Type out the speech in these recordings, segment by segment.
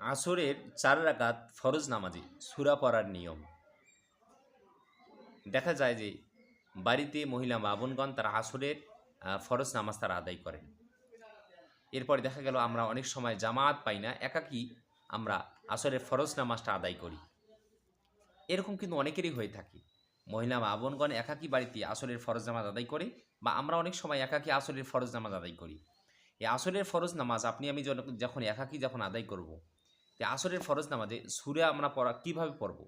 আসরের 4 রাকাত ফরজ নামাজে সূরা পড়ার নিয়ম। দেখা যায় যে বাড়িতে মহিলা মা-বোনগণ তারা আসরের ফরজ নামাজ তারা আদায় করেন। এরপরে দেখা গেল আমরা অনেক সময় জামাত পাই না, একাকী আমরা আসরের ফরজ নামাজটা আদায় করি। এরকম কিন্তু অনেকেরই হয়ে থাকে। মহিলা মা-বোনগণ একাকী বাড়িতে আসরের ফরজ নামাজ আদায় করে, বা আমরা অনেক সময় একাকী আসরের ফরজ নামাজ আদায় করি। এই আসরের ফরজ নামাজ আপনি আমি যখন একাকী যখন আদায় করব, তো আসরের ফরজ নামাজে সূরা আমরা পড়া কীভাবে পড়ব?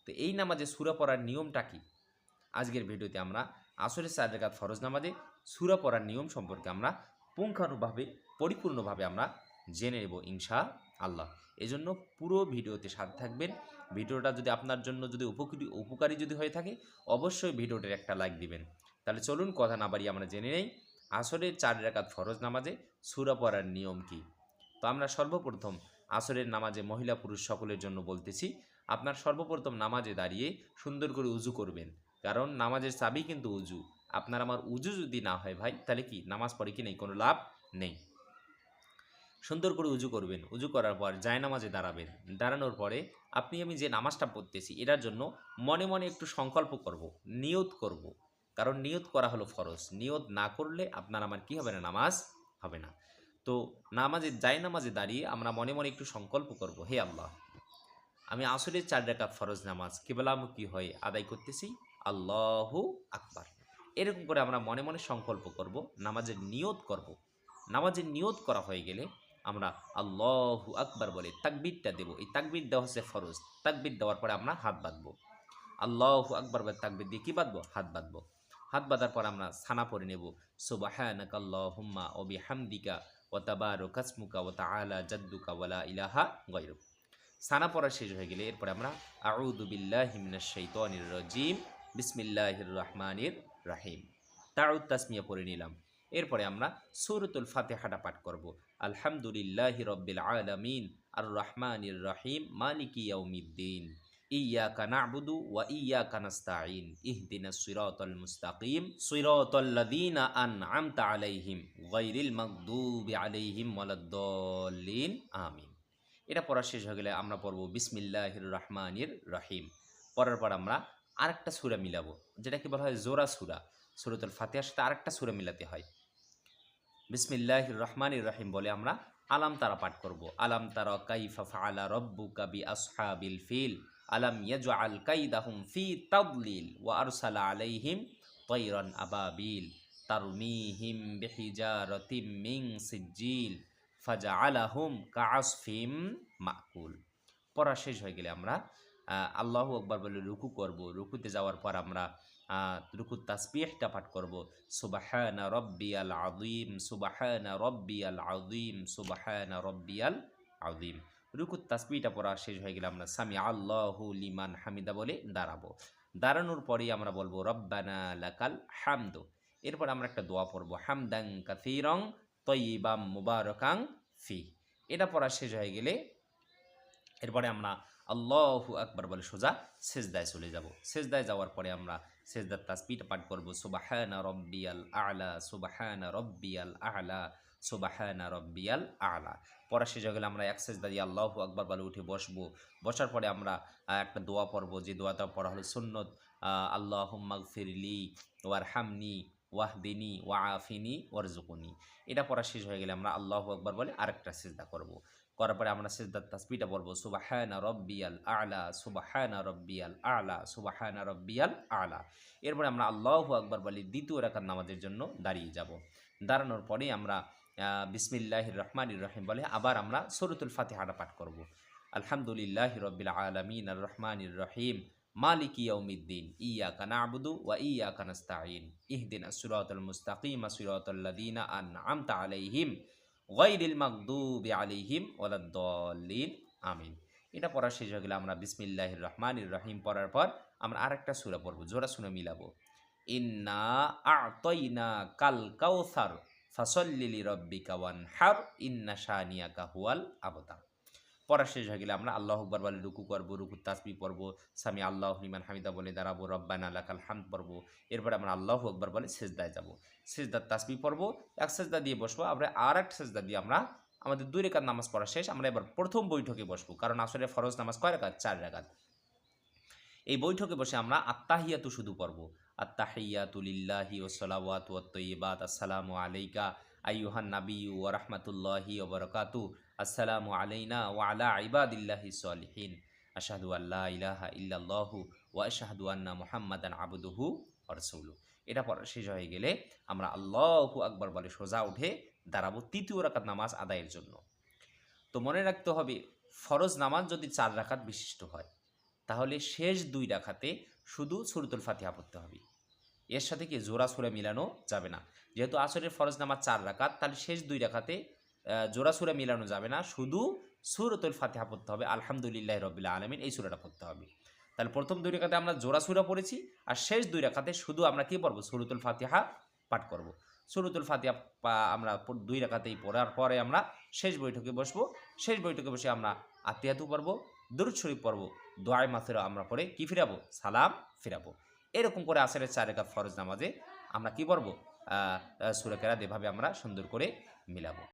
তো এই নামাজে সূরা পড়ার নিয়মটা কী? আজকের ভিডিওতে আমরা আসরের 4 রাকাত ফরজ নামাজে সূরা পড়ার নিয়ম সম্পর্কে আমরা পুঙ্খানুভাবে পরিপূর্ণভাবে আমরা জেনে নেব ইনশাআল্লাহ। এজন্য পুরো ভিডিওতে সাথে থাকবেন। ভিডিওটা যদি আপনার জন্য যদি উপকারী যদি হয়ে থাকে, অবশ্যই ভিডিওটার একটা লাইক দিবেন। তাহলে চলুন কথা না বাড়িয়ে আমরা জেনে নেই আসরের 4 রাকাত ফরজ নামাজে সূরা পড়ার নিয়ম কী। তো আমরা সর্বপ্রথম আসরের নামাজে মহিলা পুরুষ সকলের জন্য বলতেছি, আপনার সর্বপ্রথম নামাজে দাঁড়িয়ে সুন্দর করে উজু করবেন। কারণ নামাজের চাবি কিন্তু উজু। আপনার আমার উজু যদি না হয় ভাই, তাহলে কি নামাজ পড়ে কি নেই, কোনো লাভ নেই। সুন্দর করে উজু করবেন। উজু করার পর জায়নামাজে দাঁড়াবেন। দাঁড়ানোর পরে আপনি আমি যে নামাজটা পড়তেছি এটার জন্য মনে মনে একটু সংকল্প করব, নিয়ত করব। কারণ নিয়ত করা হলো ফরজ। নিয়ত না করলে আপনার আমার কি হবে না, নামাজ হবে না। তো জায়নামাজে দাঁড়িয়ে আমরা মনে মনে একটু সংকল্প করব, হে আল্লাহ, আমি আসরের 4 রাকাত ফরজ নামাজ কিবলামুখী হয়ে আদায় করতেছি, আল্লাহু আকবার। এরকম করে আমরা মনে মনে সংকল্প করব, নামাজের নিয়ত করব। নামাজের নিয়ত করা হয়ে গেলে আমরা আল্লাহু আকবার বলে তাকবীরটা দেব। এই তাকবীর দেওয়া হচ্ছে ফরজ। তাকবীর দেওয়ার পরে আমরা হাত বাঁধবো। আল্লাহু আকবার বলে তাকবীর দিয়ে কি বাঁধবো? হাত বাঁধবো। হাত বাঁধার পর আমরা সানা পড়ে নেব, সুবহানাকা আল্লাহুম্মা ওয়া বিহামদিকা ওয়া তাবারাকা ইসমুকা ওয়া তাআলা জাদ্দুকা ওয়া লা ইলাহা গায়রুক। সানা পড়া শেষ হয়ে গেলে এরপরে আমরা আউযু বিল্লাহি মিনাশ শাইতানির রাজিম বিসমিল্লাহির রহমানির রহিম তাউদ তাসমিয়া পড়ে নিলাম। এরপরে আমরা সূরাতুল ফাতিহাটা পাঠ করব। আলহামদুলিল্লাহি রাব্বিল আলামিন আর রহমানির রহিম মালিকি ইয়াউমিদ্দিন ইয়াকা না'বুদু ওয়া ইয়াকা নাস্তাঈন ইহদিনাস সিরাতাল মুস্তাকিম সিরাতাল লাযীনা আন'আমতা আলাইহিম গায়রিল মাগদুবি আলাইহিম ওয়ালাদ-দাল্লিন আমিন। এটা পড়া শেষ হয়ে গেলে আমরা পড়ব বিসমিল্লাহির রহমানির রহিম। পড়ার পর আমরা আরেকটা সূরা মিলাবো, যেটাকে বলা হয় জোড়া সূরা। সূরাতুল ফাতিহার সাথে আরেকটা সূরা মিলাতে হয়। বিসমিল্লাহির রহমানির রহিম বলে আমরা আলাম তারা পাঠ করব। আলাম তারা কাইফা ফাআলা রাব্বুকা বিআসহাবিল ফিল আলাম ইয়াজআল কাইদাহুম ফি তাদলিল ওয়া আরসালা আলাইহিম তায়রান আবাবিল তারমিহিম বিহিজারাতিম মিন সিজ্জিল ফাজআলাহুম কাআসফিম মাকুল। পড়া শেষ হয়ে গেলে আমরা আল্লাহু আকবার বলে রুকু করব। রুকুতে যাওয়ার পর আমরা রুকুর তাসবিহটা পাঠ করব, সুবহানা রব্বিয়াল আযীম সুবহানা রব্বিয়াল আযীম সুবহানা রব্বিয়াল আযীম। রুকুর তাসবিহটা পড়া শেষ হয়ে গেলে আমরা সামি আল্লাহু লিমান হামিদা বলে দাঁড়াবো। দাঁড়ানোর পরেই আমরা বলবো রব্বানা লাকাল হামদু। এরপর আমরা একটা দোয়া পড়ব, হামদান কাসীরান তয়্যিবাম মুবারাকান ফি। এটা পড়া শেষ হয়ে গেলে এরপরে আমরা আল্লাহু আকবার বলে সোজা সেজদায় চলে যাব। সেজদায় যাওয়ার পরে আমরা সেজদার তাসবিহটা পাঠ করব, সুবহানা রব্বিয়াল আ'লা সুবহানা রব্বিয়াল আ'লা সুবহানা রব্বিয়াল আ'লা। পড়া শেষ হয়ে গেলে আমরা এক সেজদা দিয়ে আল্লাহু আকবার বলে উঠে বসবো। বসার পরে আমরা একটা দোয়া পড়ব, যে দোয়াটা পড়া হলো সুন্নত, আল্লাহুম্মা গফিরলি ওয়ারহামনি ওয়াহদিনি ওয়াআফিনি ওয়ারজুকনি। এটা পড়া শেষ হয়ে গেলে আমরা আল্লাহু আকবার বলে আরেকটা সেজদা করব। করার পরে আমরা সিজদার তাসবিহটা পড়ব, সুবহানা রব্বিয়াল আ'লা সুবহানা রব্বিয়াল আ'লা সুবহানা রব্বিয়াল আ'লা। এরপরে আমরা আল্লাহু আকবার বলে দ্বিতীয় রাকাত নামাজের জন্য দাঁড়িয়ে যাব। দাঁড়ানোর পরেই আমরা বিসমিল্লাহির রহমানির রহিম বলে আবার আমরা সূরাতুল ফাতিহাটা পাঠ করব। আলহামদুলিল্লাহি রাব্বিল আলামিন আর রহমানির রহিম মালিকি ইয়াউমিদ্দিন ইয়াকা না'বুদু ওয়া ইয়াকা নাস্তাঈন ইহদিনাস সিরাতাল মুস্তাকিম সিরাতাল লাযীনা আন'আমতা আলাইহিম গায়রিল মাগদুবি আলাইহিম ওয়ালাদ-দাল্লিন আমিন। এটা পড়া শেষ হয়ে গেলে আমরা বিসমিল্লাহির রহমানির রহিম পড়ার পর আমরা আরেকটা সূরা পড়ব, জোড়া সূরা মিলাবো। ইন্না আ'তাইনাকাল কাউসার ফাসাল্লি লিরাব্বিকা ওয়ানহার ইন্না শানিয়াকা হুয়াল আবতার। পড়া শেষ হয়ে গেলে আমরা আল্লাহু আকবার বলে রুকু করব, রুকুর তাসবিহ পড়ব, সামি আল্লাহু লিমান হামিদা বলে দাঁড়াবো, রব্বানা লাকাল হামদ পড়ব। এরপরে আমরা আল্লাহু আকবার বলে সেজদায় যাব। সেজদার তাসবিহ পড়ব, এক সেজদা দিয়ে বসবো, আমরা আর এক সেজদা দিয়ে আমরা আমাদের 2 রাকাত নামাজ পড়া শেষ, আমরা এবার প্রথম বৈঠকে বসবো, কারণ আসরের ফরজ নামাজ কয় রাকাত? 4 রাকাত। এই বৈঠকে বসে আমরা আত্তাহিয়াতু শুধু পড়ব। আত্তাহিয়াতু লিল্লাহি ওয়াস সালাওয়াতু ওয়াত তাইয়্যিবাত, আসসালামু আলাইকা আইয়ুহান নাবিয়্যু ওয়া রাহমাতুল্লাহি ওয়া বারাকাতুহু, আসসালামু আলাইনা ওয়া আলা ইবাদিল্লাহিস সলিহিন, আশহাদু আল্লা ইলাহা ইল্লাল্লাহু ওয়া আশহাদু আন্না মুহাম্মাদান আবদুহু ওয়া রাসূলুহু। এটা পড়া শেষ হয়ে গেলে আমরা আল্লাহু আকবার বলে সোজা উঠে দাঁড়াবো তৃতীয় রাকাত নামাজ আদায়ের জন্য। তো মনে রাখতে হবে, ফরজ নামাজ যদি 4 রাকাত বিশিষ্ট হয়, তাহলে শেষ 2 রাকাতে শুধু সূরাতুল ফাতিহা পড়তে হবে। এর সাথে কি জোড়া সূরা মিলানো যাবে না। যেহেতু আসরের ফরজ নামাজ 4 রাকাত, তাহলে শেষ 2 রাকাতে জোড়া সূরা মিলানো যাবে না, শুধু সূরাতুল ফাতিহা পড়তে হবে। আলহামদুলিল্লাহি রাব্বিল আলামিন এই সূরাটা পড়তে হবে। তাহলে প্রথম 2 রাকাতে আমরা জোড়া সূরা পড়েছি, আর শেষ 2 রাকাতে শুধু আমরা কি পড়ব? সূরাতুল ফাতিহা পাঠ করব। সূরাতুল ফাতিহা আমরা 2 রাকাতেই পড়ার পরে আমরা শেষ বৈঠকে বসবো। শেষ বৈঠকে বসে আমরা আত্তাহিয়াতু পড়ব, দরুদ শরীফ পড়ব, দোয়ায়ে মাগফিরাত আমরা পড়ে কি ফিরাবো? সালাম ফিরাবো। এরকম করে আসরের 4 রাকাত ফরজ নামাজে আমরা কি পড়ব? সূরা কেরাত এভাবে আমরা সুন্দর করে মিলাবো।